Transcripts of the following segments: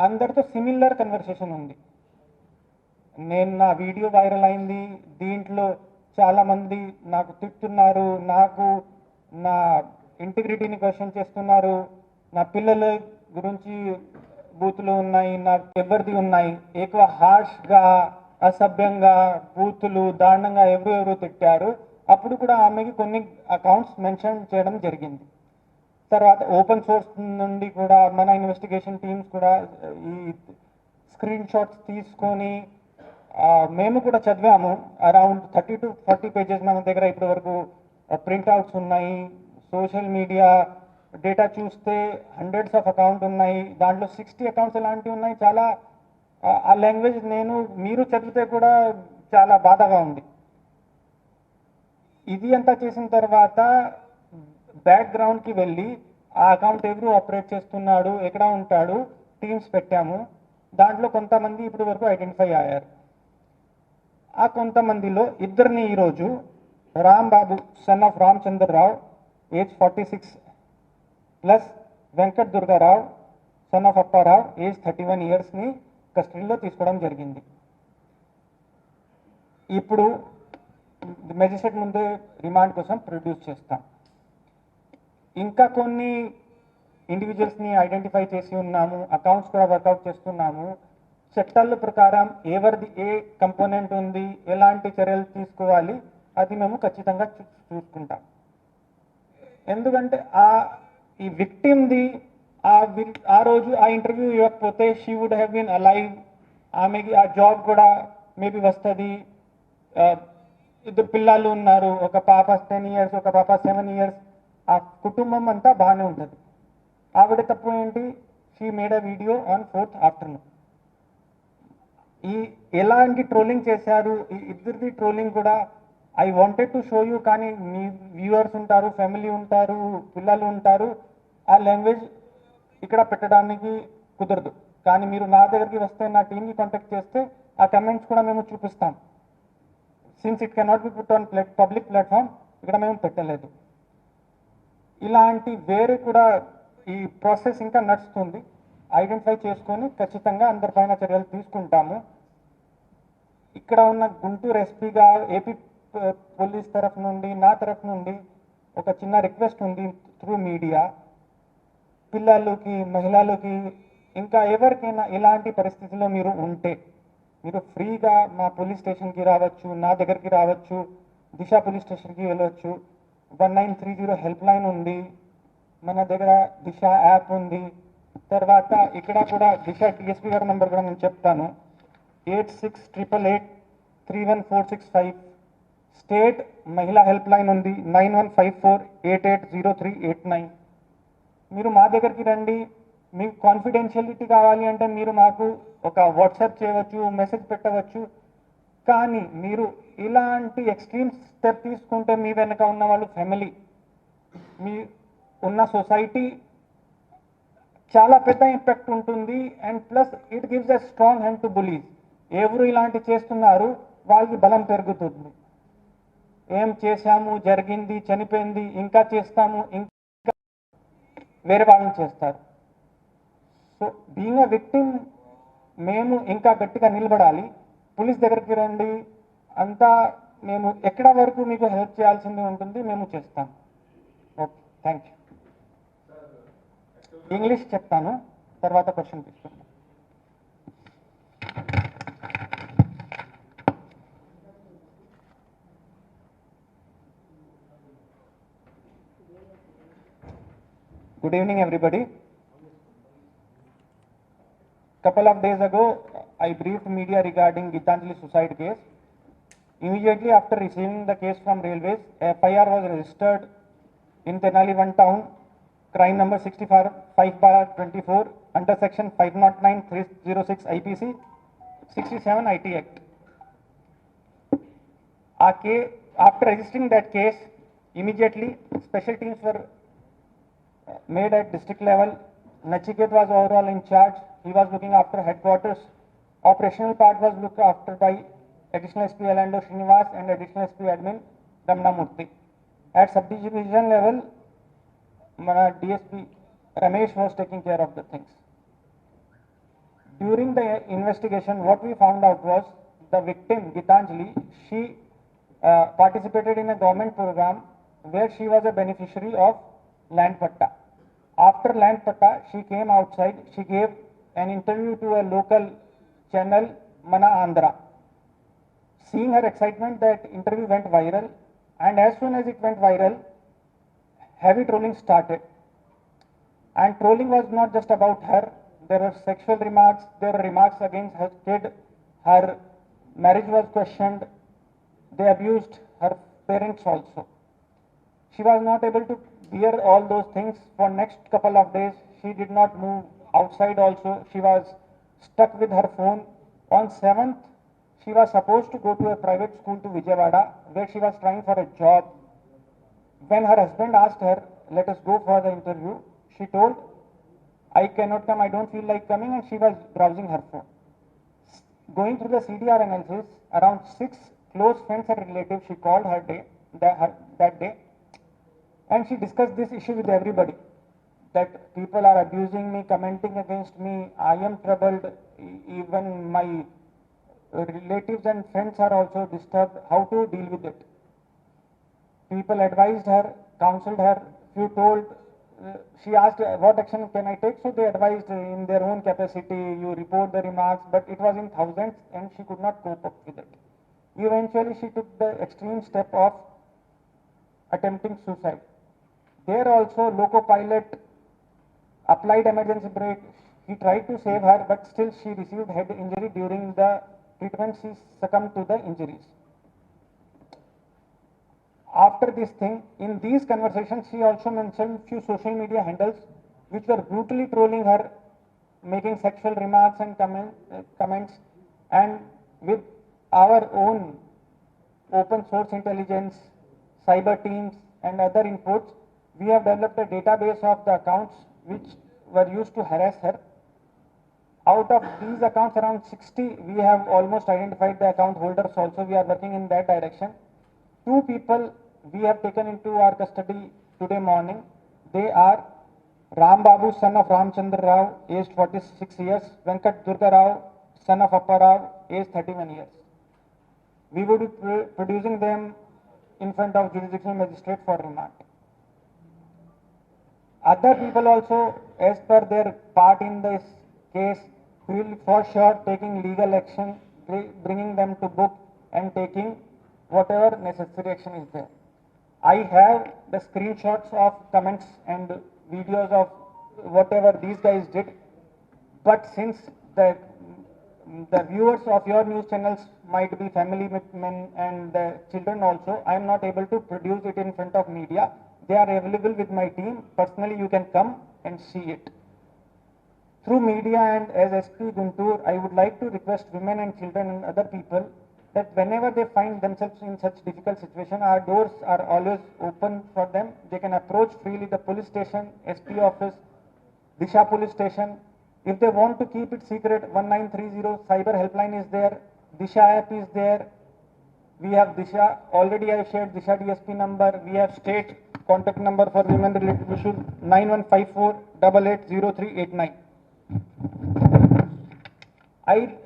అందరితో similar conversation ఉంది. నేను నా వీడియో వైరల్ అయింది, దీంట్లో చాలామంది నాకు తిట్టున్నారు, నాకు నా ఇంటిగ్రిటీని క్వశ్చన్ చేస్తున్నారు, నా పిల్లల గురించి బూతులు ఉన్నాయి, నాకు ఎవరిది ఉన్నాయి, ఎక్కువ హార్ష్గా అసభ్యంగా బూతులు దారుణంగా ఎవరు తిట్టారు. అప్పుడు కూడా ఆమెకి కొన్ని అకౌంట్స్ మెన్షన్ చేయడం జరిగింది. తర్వాత ఓపెన్ సోర్స్ నుండి కూడా మన ఇన్వెస్టిగేషన్ టీమ్స్ కూడా ఈ స్క్రీన్ షాట్స్ తీసుకొని మేము కూడా చదివాము. అరౌండ్ 30 to 40 పేజెస్ మన దగ్గర ఇప్పటి వరకు ప్రింట్అవుట్స్ ఉన్నాయి. సోషల్ మీడియా డేటా చూస్తే హండ్రెడ్స్ ఆఫ్ అకౌంట్ ఉన్నాయి, దాంట్లో 60 అకౌంట్స్ ఎలాంటివి ఉన్నాయి. చాలా ఆ లాంగ్వేజ్ మీరు చదివితే కూడా చాలా బాధగా ఉంది. ఇది అంతా చేసిన తర్వాత బ్యాక్గ్రౌండ్కి వెళ్ళి ఆ అకౌంట్ ఎవరు ఆపరేట్ చేస్తున్నాడు, ఎక్కడ ఉంటాడు, టీమ్స్ పెట్టాము. దాంట్లో కొంతమంది ఇప్పటి వరకు ఐడెంటిఫై అయ్యారు. ఆ కొంతమందిలో ఇద్దరిని ఈరోజు Rambabu son of Ramachandrarao age 46 plus Venkat Durgarao son of Apparao age 31 ఇయర్స్ని కస్టడీలో తీసుకోవడం జరిగింది. ఇప్పుడు మెజిస్ట్రేట్ ముందే రిమాండ్ కోసం ప్రొడ్యూస్ చేస్తాం. ఇంకా కొన్ని ఇండివిజువల్స్ని ఐడెంటిఫై చేసి ఉన్నాము, అకౌంట్స్ కూడా వర్కౌట్ చేస్తున్నాము. చట్టాల ప్రకారం ఎవరిది ఏ కంపోనెంట్ ఉంది, ఎలాంటి చర్యలు తీసుకోవాలి, అది మేము ఖచ్చితంగా చూసుకుంటాం. ఎందుకంటే ఈ విక్టిమ్ది ఆ రోజు ఆ ఇంటర్వ్యూ ఇవ్వకపోతే she would have been alive, ఆమెకి ఆ జాబ్ కూడా మేబీ వస్తుంది. ఇద్దరు పిల్లలు ఉన్నారు, ఒక పాప 10 ఇయర్స్, ఒక పాప 7 ఇయర్స్. ఆ కుటుంబం అంతా బాగానే ఉంటుంది. ఆవిడ తప్పు ఏంటి? She made a video on 4th afternoon. ఎలాంటి ట్రోలింగ్ చేశారు, ఈ ఇద్దరిది ట్రోలింగ్ కూడా I wanted to show you, కానీ మీ వ్యూవర్స్ ఉంటారు, ఫ్యామిలీ ఉంటారు, పిల్లలు ఉంటారు, ఆ లాంగ్వేజ్ ఇక్కడ పెట్టడానికి కుదరదు. కానీ మీరు నా దగ్గరికి వస్తే, నా టీమ్కి కాంటాక్ట్ చేస్తే ఆ కమెంట్స్ కూడా మేము చూపిస్తాం. Since it cannot be put on public platform, ఇక్కడ మేము పెట్టలేదు. ఇలాంటి వేరే కూడా ఈ ప్రాసెస్ ఇంకా నడుస్తుంది. ఐడెంటిఫై చేసుకొని ఖచ్చితంగా అందరిపైన చర్యలు తీసుకుంటాము. ఇక్కడ ఉన్న గుంటూరు ఎస్పీగా ఏపీ పోలీస్ తరఫు నుండి, నా తరఫు నుండి ఒక చిన్న రిక్వెస్ట్ ఉంది త్రూ మీడియా. పిల్లలకి, మహిళలకి, ఇంకా ఎవరికైనా ఇలాంటి పరిస్థితుల్లో మీరు ఉంటే మీరు ఫ్రీగా మా పోలీస్ స్టేషన్కి రావచ్చు, నా దగ్గరికి రావచ్చు, దిశ పోలీస్ స్టేషన్కి వెళ్ళవచ్చు. 1930 హెల్ప్ లైన్ ఉంది, మన దగ్గర దిశ యాప్ ఉంది. తర్వాత ఇక్కడ కూడా దిశ డిఎస్పీ గారి నెంబర్ కూడా నేను చెప్తాను, 8688831465. స్టేట్ మహిళా హెల్ప్ లైన్ ఉంది, 9154880389. మీరు మా దగ్గరికి రండి. మీకు కాన్ఫిడెన్షియలిటీ కావాలి అంటే మీరు మాకు ఒక వాట్సాప్ చేయవచ్చు, మెసేజ్ పెట్టవచ్చు. కానీ మీరు ఇలాంటి ఎక్స్ట్రీమ్ స్టెప్ తీసుకుంటే మీ వెనక ఉన్న వాళ్ళు ఫ్యామిలీ, మీ ఉన్న సొసైటీ చాలా పెద్ద ఇంపాక్ట్ ఉంటుంది. And plus it gives a strong hand to bullies. ఎవరు ఇలాంటి చేస్తున్నారు వాళ్ళకి బలం పెరుగుతుంది. ఏం చేశాము, జరిగింది, చనిపోయింది, ఇంకా చేస్తాము, ఇంకా వేరే వాళ్ళని చేస్తారు. సో బీయింగ్ అ విక్టిమ్ మేము ఇంకా గట్టిగా నిలబడాలి. పోలీస్ దగ్గరికి రండి, అంతా మేము ఎక్కడ వరకు మీకు హెల్ప్ చేయాల్సింది ఉంటుంది, మేము చేస్తాం. Okay, thank you. ఇంగ్లీష్ చెప్తాను, తర్వాత క్వశ్చన్ తీసుకుంటాం. Good evening, everybody. Couple of days ago, I briefed media regarding Gitanjali suicide case. Immediately after receiving the case from Railways, FIR was registered in Tenali 1 town, crime number 65/24 under section 509/306 IPC, 67 IT Act. After registering that case, immediately special teams were made at district level. Nachiket was overall in charge. He was looking after headquarters. Operational part was looked after by additional SP Alando Srinivas and additional SP admin Ramna Murthy. At subdivision level, DSP Ramesh was taking care of the things. During the investigation, what we found out was the victim, Gitanjali, she participated in a government program where she was a beneficiary of land patta. After land patta, she came outside, she gave an interview to a local channel, Mana Andhra. Seeing her excitement, that interview went viral, and as soon as it went viral, heavy trolling started. And trolling was not just about her. There were sexual remarks, there were remarks against her kid, her marriage was questioned, they abused her parents also. She was not able to bear all those things for next couple of days. She did not move outside also. She was stuck with her phone. On 7th, she was supposed to go to a private school to Vijayawada, where she was trying for a job. When her husband asked her, let us go for the interview, she told, I cannot come, I don't feel like coming, and she was browsing her phone. Going through the CDR analysis, around 6 close friends and relatives she called that day, and she discussed this issue with everybody, that people are abusing me, commenting against me, I am troubled, even my relatives and friends are also disturbed, how to deal with it. People advised her, counseled her, few told, she asked what action can I take, so they advised in their own capacity, you report the remarks, but it was in thousands and she could not cope up with it. Eventually she took the extreme step of attempting suicide. There also Loco Pilot applied emergency brake, he tried to save her, but still she received head injury. During the treatment she succumbed to the injuries. After this thing, in these conversations, she also mentioned few social media handles which were brutally trolling her, making sexual remarks and comments. And with our own open source intelligence, cyber teams, and other inputs, we have developed a database of the accounts which were used to harass her. Out of these accounts, around 60, we have almost identified the account holders also. We are working in that direction. 2 people we have taken into our custody today morning. They are Ram Babu, son of Ramchandra Rao, aged 46 years, Venkat Durga Rao, son of Appa Rao, aged 31 years. We would be producing them in front of jurisdictional magistrate for remand. Other people also, as per their part in this case, will for sure taking legal action, bringing them to book and taking whatever necessary action is there. I have the screenshots of comments and videos of whatever these guys did, but since the viewers of your news channels might be family men and the children also, I am not able to produce it in front of media. They are available with my team. Personally, you can come and see it. Through media and as SP Guntur, I would like to request women and children and other people that whenever they find themselves in such difficult situation, our doors are always open for them. They can approach freely the police station, SP office, Disha police station. If they want to keep it secret, 1930 cyber helpline is there, Disha app is there. We have Disha, already I have shared Disha DSP number. We have state contact number for women related issues, 9154880389. I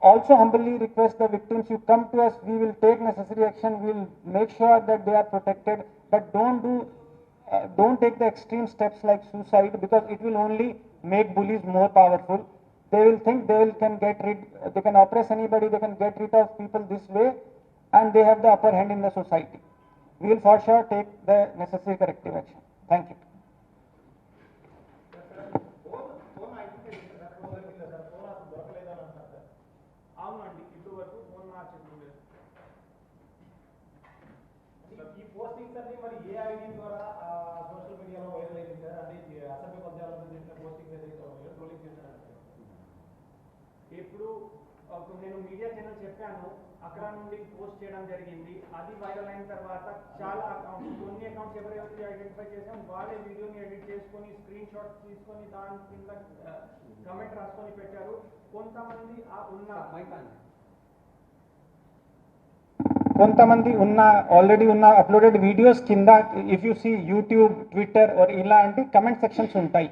also humbly request the victims, you come to us, we will take necessary action, we will make sure that they are protected, but don't take the extreme steps like suicide, because it will only make bullies more powerful. They will think they can oppress anybody, they can get rid of people this way, and they have the upper hand in the society. We will for sure take the necessary corrective action. Thank you. అవునండి, ఇప్పుడు వరకు phone మార్చలేదు. ఈ postings అన్ని మరి ఏ ID ద్వారా social మీడియాలో viral అయింది సార్? అది అసభ్య పద్యాలను చేసిన పోస్టింగ్స్ ఏదైతే ఉన్నాయో, ట్రోలింగ్ చేసినట్టు. ఇప్పుడు నేను మీడియా ఛానల్ చెప్పాను, అక్కడ నుండి పోస్ట్ చేయడం జరిగింది. అది వైరల్ అయిన తర్వాత చాలా అకౌంట్స్, కొన్ని అకౌంట్స్ ఎవరైతే ఐడెంటిఫై చేసాం వాళ్ళే వీడియోని ఎడిట్ చేసుకొని స్క్రీన్ షాట్స్ తీసుకొని దాని కింద కమెంట్ రాసుకొని పెట్టారు. కొంతమంది ఆల్రెడీ ఉన్న అప్లోడెడ్ వీడియోస్ కింద if you see YouTube, Twitter or ఇలాంటి కమెంట్ సెక్షన్స్ ఉంటాయి.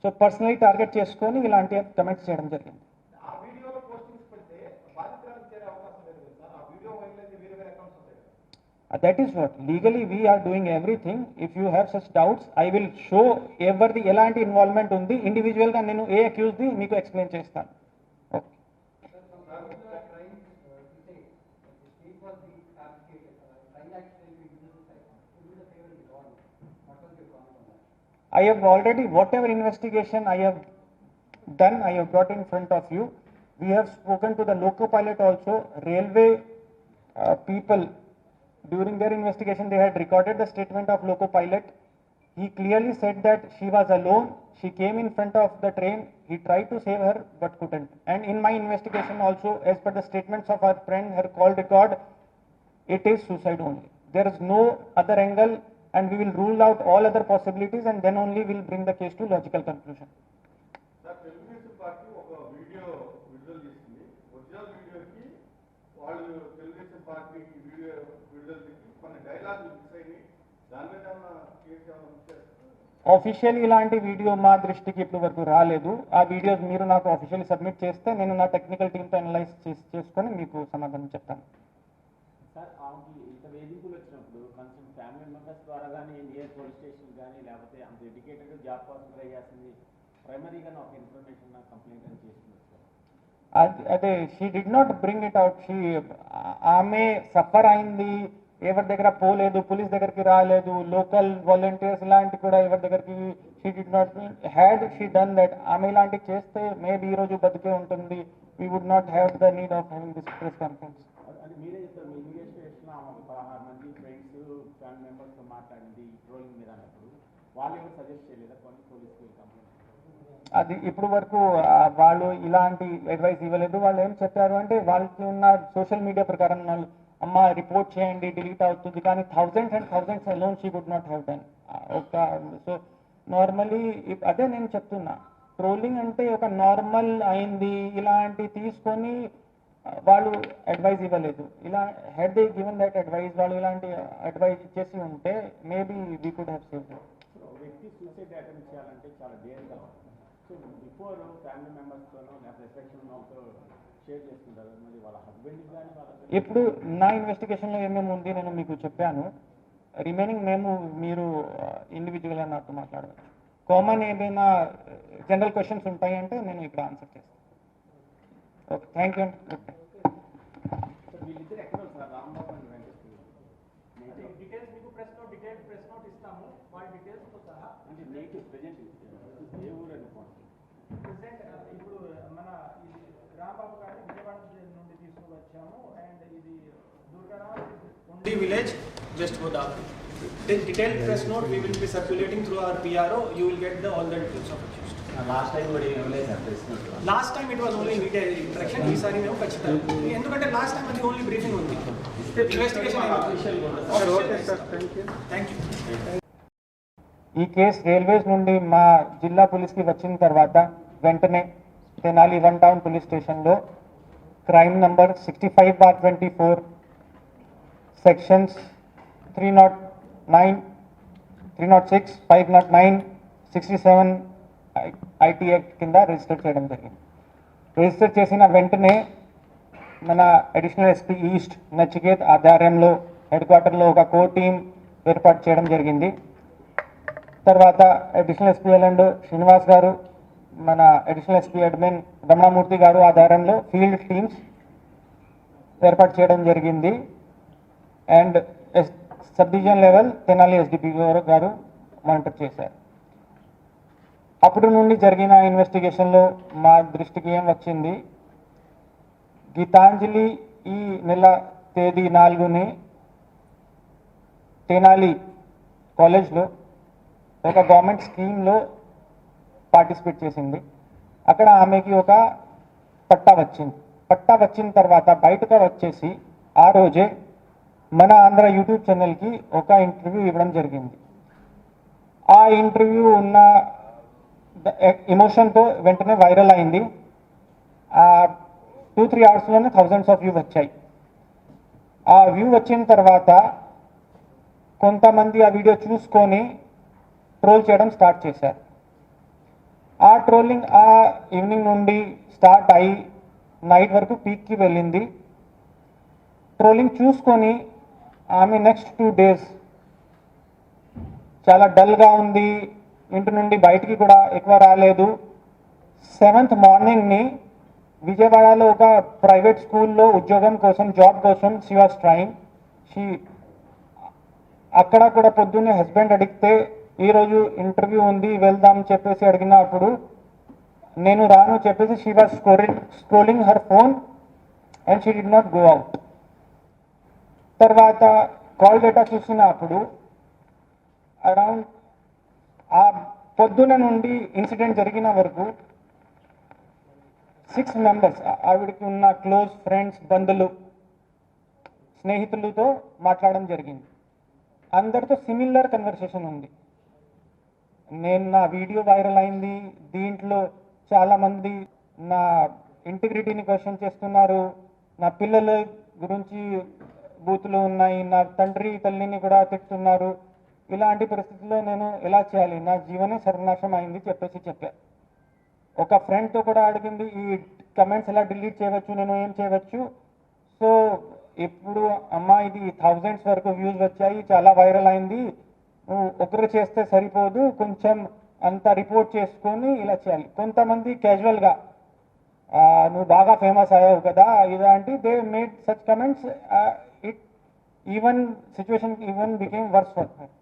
సో పర్సనలీ టార్గెట్ చేసుకొని ఇలాంటి కమెంట్స్ చేయడం జరిగింది. ఆ వీడియోలో పోస్టింగ్స్ పెడితే బాధితులను చేరే అవకాశం లేదు కదా సార్. ఆ వీడియో వైరల్ అయితే వేరే వేరే అకౌంట్స్ ఉంటాయి కదా. That is what legally we are doing everything. If you have such doubts, I will show ఎవరిది ఎలాంటి ఇన్వాల్వ్మెంట్ ఉంది ఇండివిజువల్గా నేను ఏ అక్యూజ్ది మీకు ఎక్స్ప్లెయిన్ చేస్తాను. Okay. I have already, whatever investigation I have done, I have brought in front of you. We have spoken to the loco pilot also. Railway people, during their investigation, they had recorded the statement of loco pilot. He clearly said that she was alone. She came in front of the train. He tried to save her but couldn't. And in my investigation also, as per the statements of our friend, her call record, it is suicide only. There is no other angle, and we will rule out all other possibilities, and then only we'll bring the case to logical conclusion. Sir Telugu Desam party ఒక video విడుదల చేసింది. Original వీడియోకి వాళ్ళు Telugu Desam party video విడుదల చేసి కొన్ని డైలాగులు mix అయినాయి. దాని మీద ఏమన్నా కేసు ఏమన్నా మిస్ చేస్తారు? ఆఫీషియల్ ఇలాంటి వీడియో మా దృష్టికి ఇప్పుడు వరకు రాలేదు. ఆ వీడియోస్ మీరు నాకు ఆఫీషియల్ సబ్మిట్ చేస్తే నేను నా టెక్నికల్ టీమ్తో అనలైజ్ చేసుకొని మీకు సమాధానం చెప్తాను. సార్ ఆమెకి ఇంత వేధింపులు వచ్చినప్పుడు కొంచెం ఫ్యామిలీ మెంబర్స్ ద్వారా కానీ నియర్ పోలీస్ స్టేషన్ కానీ లేకపోతే అంత డెడికేటెడ్గా జాబ్ కోసం ట్రై చేస్తుంది ప్రైమరీగా ఒక ఇన్ఫర్మేషన్ నాకు కంప్లైంట్ అని చేస్తున్నారు సార్. అదే she did not bring it out. ఆమె సఫర్ అయింది, ఎవరి దగ్గర పోలేదు, పోలీస్ దగ్గరికి రాలేదు, లోకల్ వాలంటీర్స్ ఇలాంటి కూడా ఎవరి దగ్గరికి she did not had she done that. ఆమె ఇలాంటివి చేస్తే మేబీ ఈరోజు బతికే ఉంటుంది. We would not have the need of having this press conference. అది మీరే చెప్తారు, మీ ఇన్వెస్టిగేషన్ ఆమె 16 మంది ఫ్రెండ్స్ ఫ్యామిలీ మెంబర్స్తో మాట్లాడింది ట్రోలింగ్ మీద అన్నప్పుడు వాళ్ళు ఎవరు సజెస్ట్ చేయలేదా కొన్ని పోలీస్కి కంప్లైంట్? అది ఇప్పుడు వరకు వాళ్ళు ఇలాంటి అడ్వైస్ ఇవ్వలేదు. వాళ్ళు ఏం చెప్పారు అంటే వాళ్ళకి ఉన్న సోషల్ మీడియా ప్రకారం వాళ్ళు అమ్మ రిపోర్ట్ చేయండి డిలీట్ అవుతుంది, కానీ thousands and thousands alone she could not have done. ఒక సో నార్మల్లీ అదే నేను చెప్తున్నా, ట్రోలింగ్ అంటే ఒక నార్మల్ అయింది ఇలాంటి తీసుకొని వాళ్ళు అడ్వైజ్ ఇవ్వలేదు. ఇలా had they given that advise, వాళ్ళు ఇలాంటి అడ్వైజ్ ఇచ్చేసి ఉంటే maybe we could have saved. వ్యక్తి సూసైడ్ అటెంప్ట్ చేయాలంటే చాలా డేర్ కావాలి. సో బిఫోర్ ఫ్యామిలీ మెంబర్స్తోనో లేకపోతే ఎఫెక్షన్తో షేర్ చేసుకుంటారు, మరి వాళ్ళ హస్బెండ్కి కానీ వాళ్ళ ఇప్పుడు నా ఇన్వెస్టిగేషన్లో ఏమేమి ఉంది నేను మీకు చెప్పాను. రిమైనింగ్ మీరు ఇండివిజువల్గా నాతో మాట్లాడవచ్చు. కామన్ ఏమైనా జనరల్ క్వశ్చన్స్ ఉంటాయి అంటే నేను ఇక్కడ ఆన్సర్ చేస్తాను. ఓకే, థ్యాంక్ యూ అండి. వీళ్ళిద్దరు ఎక్కడ sir Rambabu and Venkateswara details మీకు ప్రెస్ నోట్ ఇస్తాము. వాళ్ళ డీటెయిల్స్తో సహా అంటే నేటివ్ ప్రజెంట్ ఏ ఊరు అనుకోండి. ప్రెసెంట్ ఇప్పుడు మన ఇది రాంబాబు గారిని విజయవాడ నుండి తీసుకుని వచ్చాము. అండ్ ఇది దుర్గారావు ఉండి village west Godavari. Detailed press note we will be circulating through our PRO. You will get all the details of accused. Last time కూడా ఏం లేదు sir press note. Last time it was only media interaction. ఈసారి మేము ఖచ్చితంగా, ఎందుకంటే last time అది only briefing ఉంది. Investigation thank you. ఈ కేసు రైల్వేస్ నుండి మా జిల్లా పోలీస్కి వచ్చిన తర్వాత వెంటనే తెనాలి 1 టౌన్ పోలీస్ స్టేషన్లో crime number 65/24 sections 309, 306, 509, 67 IT act కింద రిజిస్టర్ చేయడం జరిగింది. రిజిస్టర్ చేసిన వెంటనే మన అడిషనల్ ఎస్పీ ఈస్ట్ నచికేత్ ఆధ్వర్యంలో హెడ్ క్వార్టర్లో ఒక కోర్ టీం ఏర్పాటు చేయడం జరిగింది. తర్వాత అడిషనల్ ఎస్పీ ఎల్ఎండ్ శ్రీనివాస్ గారు, మన అడిషనల్ ఎస్పీ అడ్మిన్ రమణమూర్తి గారు ఆధ్వర్యంలో ఫీల్డ్ టీమ్స్ ఏర్పాటు చేయడం జరిగింది. And sub division level Tenali SDP గారు మానిటర్ చేశారు. అప్పుడు నుండి జరిగిన ఇన్వెస్టిగేషన్లో మా దృష్టికి ఏం వచ్చింది, గీతాంజలి ఈ నెల తేదీ 4ని తెనాలి కాలేజ్లో ఒక గవర్నమెంట్ స్కీమ్లో పార్టిసిపేట్ చేసింది. అక్కడ ఆమెకి ఒక పట్టా వచ్చింది. పట్టా వచ్చిన తర్వాత బయటకు వచ్చేసి ఆ రోజే మన ఆంధ్ర యూట్యూబ్ ఛానల్కి ఒక ఇంటర్వ్యూ ఇవ్వడం జరిగింది. ఆ ఇంటర్వ్యూ ఉన్న ఎమోషన్తో వెంటనే వైరల్ అయింది. 2-3 అవర్స్లోనే థౌజండ్స్ ఆఫ్ వ్యూ వచ్చాయి. ఆ వ్యూ వచ్చిన తర్వాత కొంతమంది ఆ వీడియో చూసుకొని ట్రోల్ చేయడం స్టార్ట్ చేశారు. ఆ ట్రోలింగ్ ఆ ఈవినింగ్ నుండి స్టార్ట్ అయ్యి నైట్ వరకు పీక్కి వెళ్ళింది. ట్రోలింగ్ చూసుకొని ఆమె నెక్స్ట్ 2 days చాలా డల్గా ఉంది, ఇంటి నుండి బయటికి కూడా ఎక్కువ రాలేదు. 7th మార్నింగ్ని విజయవాడలో ఒక ప్రైవేట్ స్కూల్లో ఉద్యోగం కోసం జాబ్ కోసం షీ వాస్ ట్రైంగ్. అక్కడ కూడా పొద్దున్నే హస్బెండ్ అడిగితే ఈరోజు ఇంటర్వ్యూ ఉంది వెళ్దాం చెప్పేసి అడిగినప్పుడు నేను రాను చెప్పేసి she was scrolling her phone and she did not go out. తర్వాత కాల్ డేటా చూసినప్పుడు అరౌండ్ ఆ పొద్దున నుండి ఇన్సిడెంట్ జరిగిన వరకు 6 members ఆవిడకి ఉన్న క్లోజ్ ఫ్రెండ్స్, బంధువులు, స్నేహితులతో మాట్లాడడం జరిగింది. అందరితో సిమిలర్ కన్వర్సేషన్ ఉంది. నా వీడియో వైరల్ అయింది, దీంట్లో చాలామంది నా ఇంటిగ్రిటీని క్వశ్చన్ చేస్తున్నారు, నా పిల్లల గురించి బూతులు ఉన్నాయి, నా తండ్రి తల్లిని కూడా తిట్టున్నారు. ఇలాంటి పరిస్థితుల్లో నేను ఎలా చేయాలి, నా జీవనే సర్వనాశనం అయింది చెప్పా. ఒక ఫ్రెండ్తో కూడా అడిగింది ఈ కమెంట్స్ ఎలా డిలీట్ చేయవచ్చు, నేను ఏం చేయవచ్చు. సో ఇప్పుడు అమ్మా ఇది 1000s వరకు వ్యూస్ వచ్చాయి, చాలా వైరల్ అయింది, నువ్వు ఒకరు చేస్తే సరిపోదు, కొంచెం అంతా రిపోర్ట్ చేసుకొని ఇలా చేయాలి. కొంతమంది క్యాజువల్గా నువ్వు బాగా ఫేమస్ అయ్యావు కదా ఇలాంటి they made such comments. It even situation even became worse for her.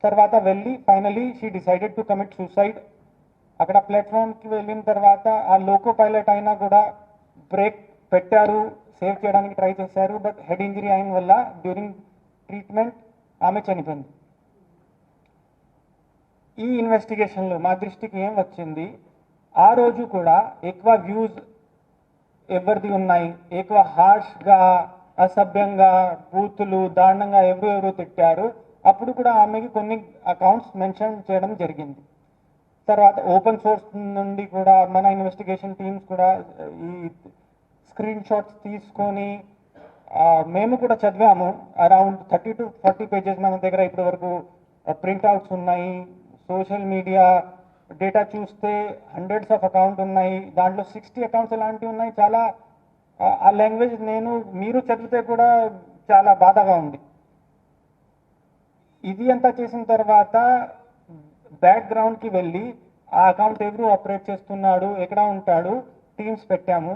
తర్వాత వెళ్ళి finally she decided to commit suicide. అక్కడ ప్లాట్ఫామ్కి వెళ్ళిన తర్వాత ఆ లోకో పైలట్ అయినా కూడా బ్రేక్ పెట్టారు, సేవ్ చేయడానికి ట్రై చేశారు. బట్ హెడ్ ఇంజరీ అయిన వల్ల డ్యూరింగ్ ట్రీట్మెంట్ ఆమె చనిపోయింది. ఈ ఇన్వెస్టిగేషన్లో మా దృష్టికి ఏం వచ్చింది, ఆ రోజు కూడా ఎక్కువ వ్యూస్ ఎవరిది ఉన్నాయి, ఎక్కువ హార్ష్గా, అసభ్యంగా, బూతులు, దారుణంగా ఎవరు తిట్టారు. అప్పుడు కూడా ఆమెకి కొన్ని అకౌంట్స్ మెన్షన్ చేయడం జరిగింది. తర్వాత ఓపెన్ సోర్స్ నుండి కూడా మన ఇన్వెస్టిగేషన్ టీమ్స్ కూడా ఈ స్క్రీన్ షాట్స్ తీసుకొని మేము కూడా చదివాము. అరౌండ్ 30 to 40 pages మన దగ్గర ఇప్పటి వరకు ప్రింట్అవుట్స్ ఉన్నాయి. సోషల్ మీడియా డేటా చూస్తే హండ్రెడ్స్ ఆఫ్ అకౌంట్ ఉన్నాయి, దాంట్లో 60 అకౌంట్స్ ఇలాంటివి ఉన్నాయి. చాలా ఆ లాంగ్వేజ్ మీరు చదివితే కూడా చాలా బాధగా ఉంది. ఇది అంతా చేసిన తర్వాత బ్యాక్గ్రౌండ్కి వెళ్ళి ఆ అకౌంట్ ఎవరు ఆపరేట్ చేస్తున్నాడు, ఎక్కడ ఉంటాడు, టీమ్స్ పెట్టాము.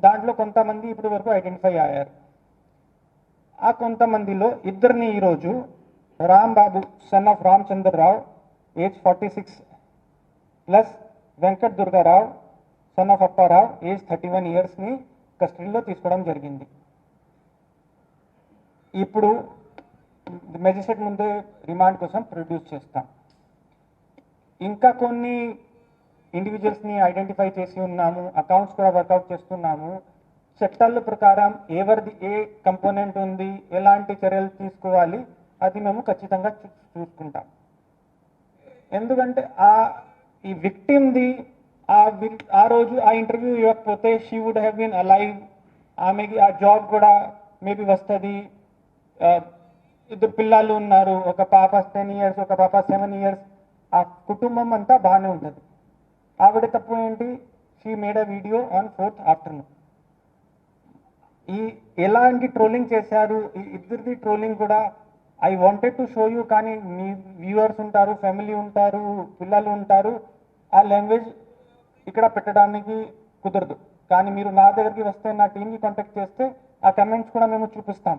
దాంట్లో కొంతమంది ఇప్పటి వరకు ఐడెంటిఫై అయ్యారు. ఆ కొంతమందిలో ఇద్దరిని ఈరోజు Rambabu son of Ramachandrarao age 46 plus Venkat Durgarao son of Apparao age 31 yearsని కస్టడీలో తీసుకోవడం జరిగింది. ఇప్పుడు మెజిస్ట్రేట్ ముందే రిమాండ్ కోసం ప్రొడ్యూస్ చేస్తాం. ఇంకా కొన్ని ఇండివిజువల్స్ని ఐడెంటిఫై చేసి ఉన్నాము, అకౌంట్స్ కూడా వర్కౌట్ చేస్తున్నాము. చట్టాల ప్రకారం ఎవరిది ఏ కంపోనెంట్ ఉంది, ఎలాంటి చర్యలు తీసుకోవాలి అది మేము ఖచ్చితంగా చూసుకుంటాం. ఎందుకంటే ఈ విక్టిమ్ది ఆ రోజు ఆ ఇంటర్వ్యూ ఇవ్వకపోతే she would have been alive, ఆమెకి ఆ జాబ్ కూడా మేబీ వస్తుంది. ఇద్దరు పిల్లలు ఉన్నారు, ఒక పాప 10 years, ఒక పాప 7 years. ఆ కుటుంబం అంతా బాగానే ఉంటుంది. ఆవిడ తప్పు ఏంటి, she made a video on 4th afternoon. ఎలాంటి ట్రోలింగ్ చేశారు, ఈ ఇద్దరిది ట్రోలింగ్ కూడా I wanted to show you, కానీ మీ వ్యూవర్స్ ఉంటారు, ఫ్యామిలీ ఉంటారు, పిల్లలు ఉంటారు, ఆ లాంగ్వేజ్ ఇక్కడ పెట్టడానికి కుదరదు. కానీ మీరు నా దగ్గరికి వస్తే, నా టీమ్కి కాంటాక్ట్ చేస్తే ఆ కమెంట్స్ కూడా మేము చూపిస్తాం.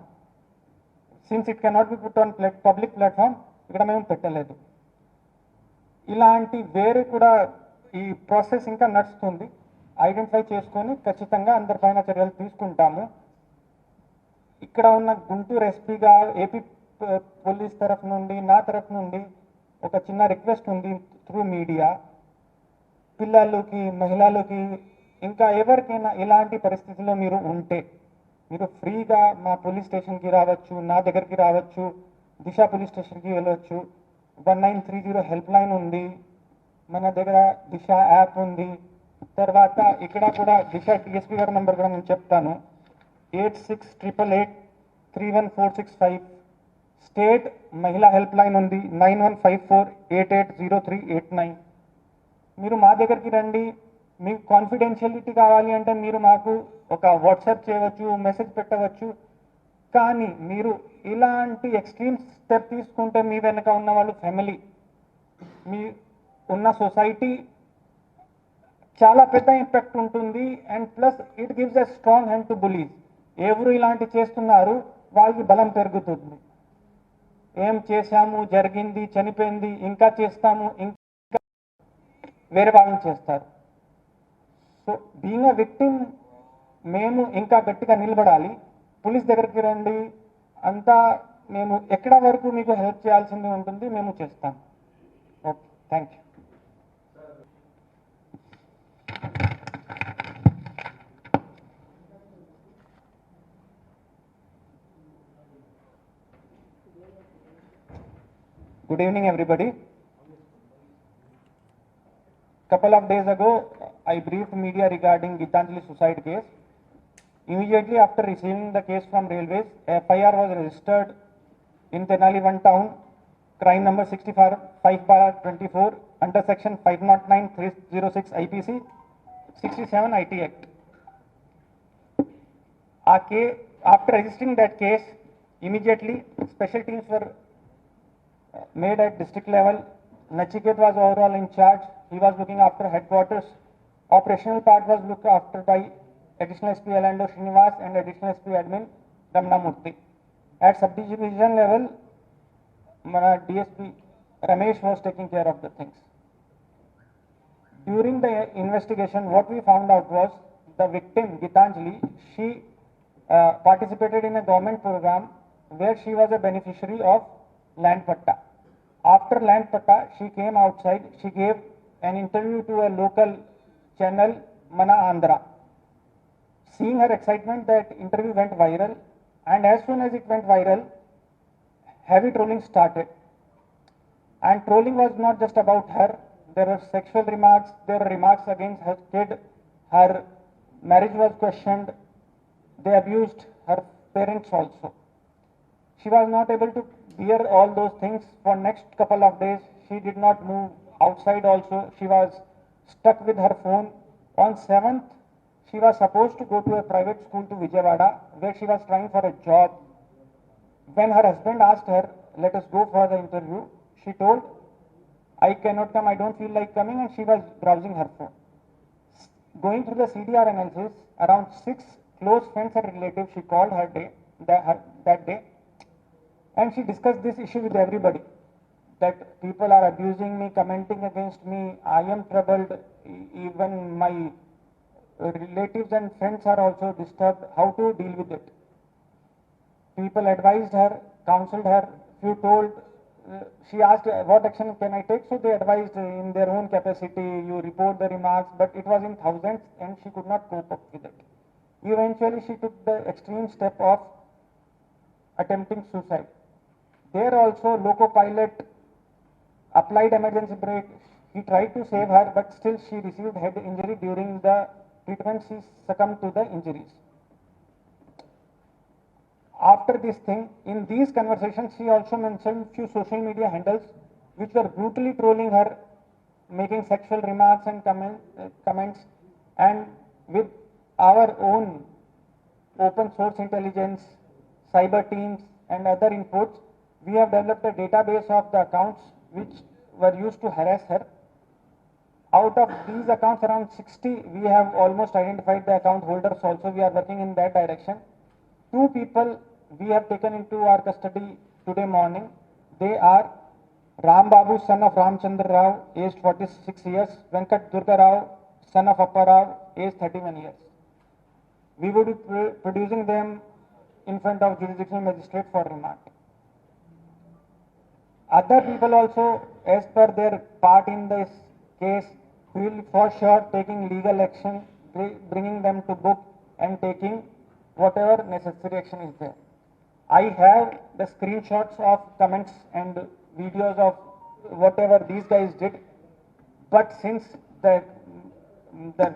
Since it cannot be put on public platform, ఇక్కడ మేము పెట్టలేదు. ఇలాంటి వేరే కూడా ఈ ప్రాసెస్ ఇంకా నడుస్తుంది. ఐడెంటిఫై చేసుకొని ఖచ్చితంగా అందరిపైన చర్యలు తీసుకుంటాము. ఇక్కడ ఉన్న గుంటూరు ఎస్పీగా ఏపీ పోలీస్ తరఫు నుండి, నా తరఫు నుండి ఒక చిన్న రిక్వెస్ట్ ఉంది త్రూ మీడియా. పిల్లలకి, మహిళలకి, ఇంకా ఎవరికైనా ఇలాంటి పరిస్థితుల్లో మీరు ఉంటే మీరు ఫ్రీగా మా పోలీస్ స్టేషన్కి రావచ్చు, నా దగ్గరికి రావచ్చు, దిశ పోలీస్ స్టేషన్కి వెళ్ళవచ్చు. 1930 హెల్ప్ లైన్ ఉంది, మన దగ్గర దిశ యాప్ ఉంది. తర్వాత ఇక్కడ కూడా దిశ డిఎస్పీ గారి నెంబర్ కూడా నేను చెప్తాను, 8688831465. స్టేట్ మహిళా హెల్ప్ లైన్ ఉంది, 9154880389. మీరు మా దగ్గరికి రండి, మీకు కాన్ఫిడెన్షియలిటీ కావాలి అంటే మీరు మాకు ఒక వాట్సాప్ చేయవచ్చు, మెసేజ్ పెట్టవచ్చు. కానీ మీరు ఇలాంటి ఎక్స్ట్రీమ్ స్టెప్ తీసుకుంటే మీ వెనక ఉన్న వాళ్ళు ఫ్యామిలీ, మీ ఉన్న సొసైటీ చాలా పెద్ద ఇంపాక్ట్ ఉంటుంది. And plus it gives a strong hand to bullies. ఎవరు ఇలాంటి చేస్తున్నారు వాళ్ళకి బలం పెరుగుతుంది. ఏం చేశాము, జరిగింది, చనిపోయింది, ఇంకా చేస్తాము, ఇంకా వేరే వాళ్ళని చేస్తారు. సో బీయింగ్ అ విక్టిమ్ మేము ఇంకా గట్టిగా నిలబడాలి. పోలీస్ దగ్గరికి రండి, అంతా మేము ఎక్కడ వరకు మీకు హెల్ప్ చేయాల్సింది ఉంటుంది మేము చేస్తాం. Okay, thank you. Good evening, everybody. Couple of days ago, I briefed media regarding Gitanjali suicide case. Immediately after receiving the case from Railways, a FIR was registered in Tenali 1 town, crime number 65/24 under section 509/306 IPC, 67 IT Act. After registering that case, immediately special teams were made at district level. Nachiket was overall in charge. He was looking after headquarters. Operational part was looked after by additional SP Alando Srinivas and additional SP admin Ramna Murthy. At subdivision level, mana DSP Ramesh was taking care of the things. During the investigation, what we found out was the victim Gitanjali, she participated in a government program where she was a beneficiary of land patta. After land patta, she came outside. She gave an interview to a local channel, Mana Andhra. Seeing her excitement, that interview went viral, and as soon as it went viral, heavy trolling started. And trolling was not just about her. There were sexual remarks, there were remarks against her kid, her marriage was questioned, they abused her parents also. She was not able to bear all those things. For next couple of days, she did not move outside also. She was stuck with her phone. On 7th, she was supposed to go to a private school to Vijayawada, where she was trying for a job. When her husband asked her, let us go for the interview, she told, I cannot come, I don't feel like coming, and she was browsing her phone. Going through the CDR analysis, around 6 close friends and relatives she called that day, and she discussed this issue with everybody, that people are abusing me, commenting against me, I am troubled, even my relatives and friends are also disturbed, how to deal with it. People advised her, counseled her, few told, she asked what action can I take, so they advised in their own capacity, you report the remarks, but it was in thousands and she could not cope up with it. Eventually she took the extreme step of attempting suicide. There also Loco Pilot applied emergency brake. He tried to save her, but still she received head injury. During the treatment, she succumbed to the injuries. After this thing, in these conversations, she also mentioned few social media handles which were brutally trolling her, making sexual remarks and comments. And with our own open source intelligence, cyber teams and other inputs, we have developed a database of the accounts which were used to harass her. Out of these accounts, around 60, we have almost identified the account holders also. We are working in that direction. 2 people we have taken into our custody today morning. They are Ram Babu, son of Ramchandra Rao, aged 46 years, Venkat Durga Rao, son of Appa Rao, aged 31 years. We would be producing them in front of jurisdictional magistrate for remand. Other people also, as per their part in this case, will for sure taking legal action, bringing them to book and taking whatever necessary action is there. I have the screenshots of comments and videos of whatever these guys did, but since the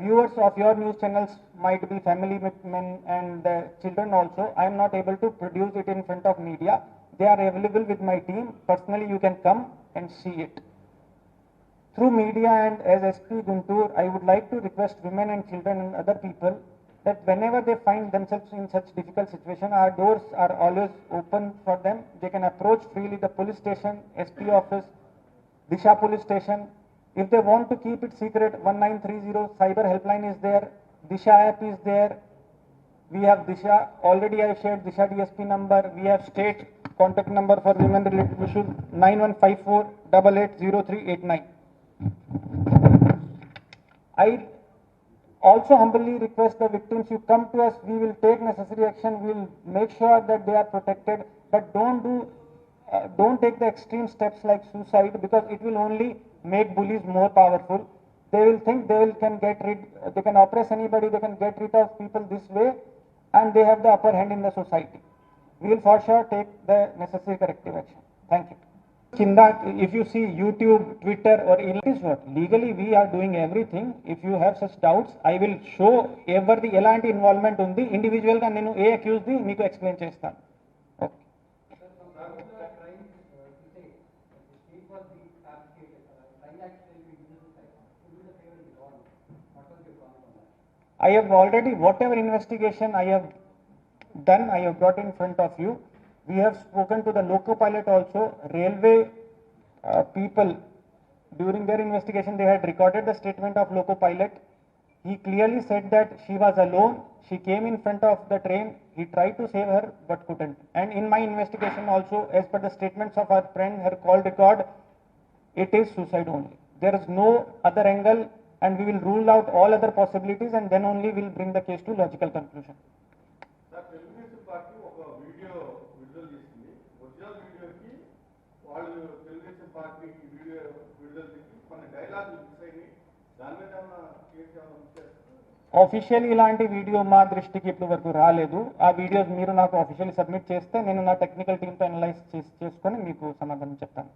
viewers of your news channels might be family men and the children also, I am not able to produce it in front of media. They are available with my team. Personally, you can come and see it. through media and as SP Guntur, I would like to request women and children and other people that whenever they find themselves in such difficult situation, our doors are always open for them. They can approach freely the police station, SP office, Disha police station. If they want to keep it secret, 1930 cyber helpline is there, Disha app is there. We have Disha, already I shared Disha DSP number. We have state contact number for women related issues, 9154880389. I also humbly request the victims, you come to us, we will take necessary action, we will make sure that they are protected, but don't take the extreme steps like suicide, because it will only make bullies more powerful. They will think they can oppress anybody, they can get rid of people this way, and they have the upper hand in the society. We will for sure take the necessary corrective action. Thank you. Kinda, if you see YouTube, Twitter or it is what legally we are doing everything. If you have such doubts, I will show every elanti involvement undi individual ga nenu A accused the మీకు explain చేస్తాను. Okay. I have already, whatever investigation I have done, I have brought in front of you. We have spoken to the loco pilot also. Railway people, during their investigation, they had recorded the statement of loco pilot. He clearly said that she was alone. She came in front of the train. He tried to save her but couldn't. And in my investigation also, as per the statements of our friend, her call record, it is suicide only. There is no other angle, and we will rule out all other possibilities, and then only we'll bring the case to logical conclusion. Sir Telugu Desam party ఒక video విడుదల చేసింది. Original వీడియోకి వాళ్ళు Telugu Desam party video విడుదల చేసి కొన్ని dialogue mix అయినాయి. దాని మీద ఏమన్నా కేసు ఏమన్నా చేస్తారు? ఆఫీషియల్ ఇలాంటి వీడియో మా దృష్టికి ఇప్పటి వరకు రాలేదు. ఆ వీడియోస్ మీరు నాకు ఆఫీషియల్ సబ్మిట్ చేస్తే నేను నా టెక్నికల్ టీమ్తో అనలైజ్ చేసుకొని మీకు సమాధానం చెప్తాను.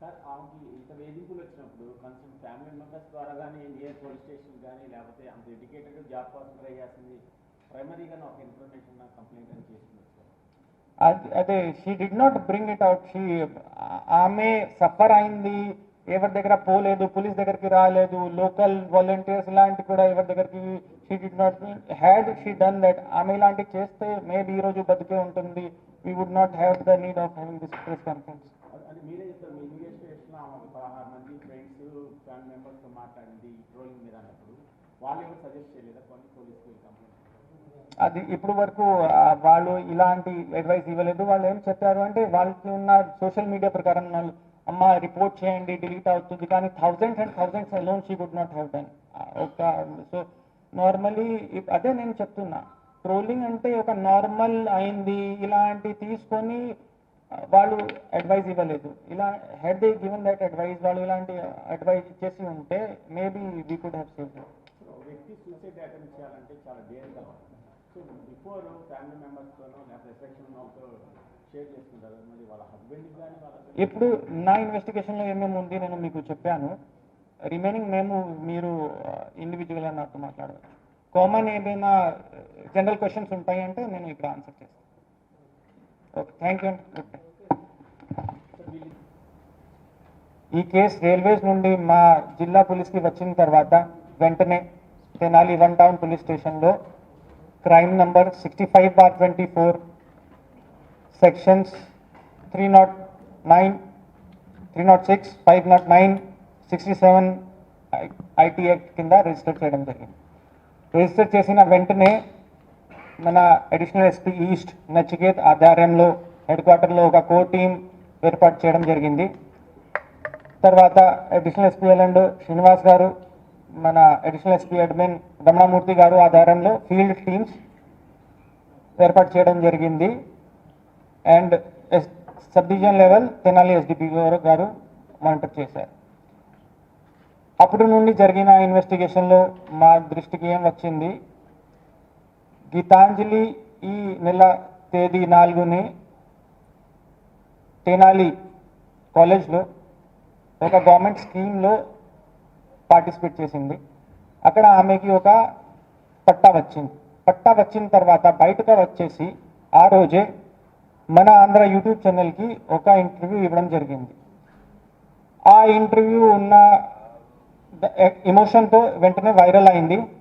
సార్ ఆమెకి ఇంత వేధింపులు వచ్చినప్పుడు కన్సర్న్ ఫ్యామిలీ మెంబర్స్ ద్వారా కానీ నియర్ పోలీస్ స్టేషన్ కానీ లేకపోతే అంత ఎడ్యుకేటెడ్ జాబ్ కోసం ట్రై చేస్తుంది, ప్రైమరీగా ఒక ఇన్ఫర్మేషన్ కంప్లైంట్ అని చేస్తున్నారు సార్. అదే she did not bring it out. ఆమె సఫర్ అయింది, ఎవరి దగ్గర పోలేదు, పోలీస్ దగ్గరికి రాలేదు, లోకల్ వాలంటీర్స్ ఇలాంటి కూడా ఎవరి దగ్గరికి she did not had she done that. ఆమె ఇలాంటివి చేస్తే మేబీ ఈ రోజు బతికే ఉంటుంది. We would not have the need of having this press conference. అది మీరే చెప్తారు, మీ ఇన్వెస్టిగేషన్లో ఆమెకు 16 మంది ఫ్రెండ్స్ ఫ్యామిలీ మెంబర్స్తో మాట్లాడింది ట్రోలింగ్ మీద అన్నప్పుడు వాళ్ళు ఎవరు సజెస్ట్ చేయలేదా కొన్ని పోలీస్కి కంప్లైంట్? అది ఇప్పుడు వరకు వాళ్ళు ఇలాంటి అడ్వైస్ ఇవ్వలేదు. వాళ్ళు ఏం చెప్పారు అంటే వాళ్ళకి ఉన్న సోషల్ మీడియా ప్రకారం వాళ్ళు అమ్మ రిపోర్ట్ చేయండి డిలీట్ అవుతుంది, కానీ thousands and thousands alone she would not have done. So normally అదే నేను చెప్తున్నా, ట్రోలింగ్ అంటే ఒక నార్మల్ అయింది ఇలాంటి తీసుకొని వాళ్ళు అడ్వైజ్ ఇవ్వలేదు. ఇలా had they given that advise, వాళ్ళు ఇలాంటి అడ్వైజ్ ఇచ్చేసి ఉంటే maybe we could have saved. వ్యక్తి సూసైడ్ అటెంప్ట్ చేయాలంటే చాలా డేర్ కావాలి. సో బిఫోర్ ఫ్యామిలీ మెంబర్స్తోనో లేకపోతే ఎఫెక్షన్తో షేర్ చేసుకుంటారు, మరి వాళ్ళ హస్బెండ్కి కానీ వాళ్ళ ఇప్పుడు నా ఇన్వెస్టిగేషన్లో ఏమేమి ఉంది నేను మీకు చెప్పాను. రిమైనింగ్ మీరు ఇండివిజువల్గా నాతో మాట్లాడవచ్చు. కామన్ ఏమైనా జనరల్ క్వశ్చన్స్ ఉంటాయంటే నేను ఇక్కడ ఆన్సర్ చేస్తాను. ఓకే, థ్యాంక్ యూ అండి. ఈ కేసు రైల్వేస్ నుండి మా జిల్లా పోలీస్కి వచ్చిన తర్వాత వెంటనే తెనాలి 1 టౌన్ పోలీస్ స్టేషన్లో crime number 65/24 sections 309, 306, 509, 67 IT act కింద రిజిస్టర్ చేయడం జరిగింది. రిజిస్టర్ చేసిన వెంటనే మన అడిషనల్ ఎస్పీ ఈస్ట్ నచికేత్ ఆధ్వర్యంలో హెడ్ క్వార్టర్లో ఒక కోర్ టీం ఏర్పాటు చేయడం జరిగింది. తర్వాత అడిషనల్ ఎస్పీ ఎల్ఎండ్ శ్రీనివాస్ గారు, మన అడిషనల్ ఎస్పీ అడ్మిన్ రమణమూర్తి గారు ఆధ్వర్యంలో ఫీల్డ్ టీమ్స్ ఏర్పాటు చేయడం జరిగింది. And sub division level Tenali SDP గారు మానిటర్ చేశారు. అప్పుడు నుండి జరిగిన ఇన్వెస్టిగేషన్లో మా దృష్టికి ఏం వచ్చింది, గీతాంజలి ఈ నెల తేదీ 4ని తెనాలి కాలేజ్లో ఒక గవర్నమెంట్ స్కీమ్లో పార్టిసిపేట్ చేసింది. అక్కడ ఆమెకి ఒక పట్టా వచ్చింది. పట్టా వచ్చిన తర్వాత బయటకు వచ్చేసి ఆ రోజే మన ఆంధ్ర యూట్యూబ్ ఛానల్కి ఒక ఇంటర్వ్యూ ఇవ్వడం జరిగింది. ఆ ఇంటర్వ్యూ ఉన్న ఎమోషన్తో వెంటనే వైరల్ అయింది.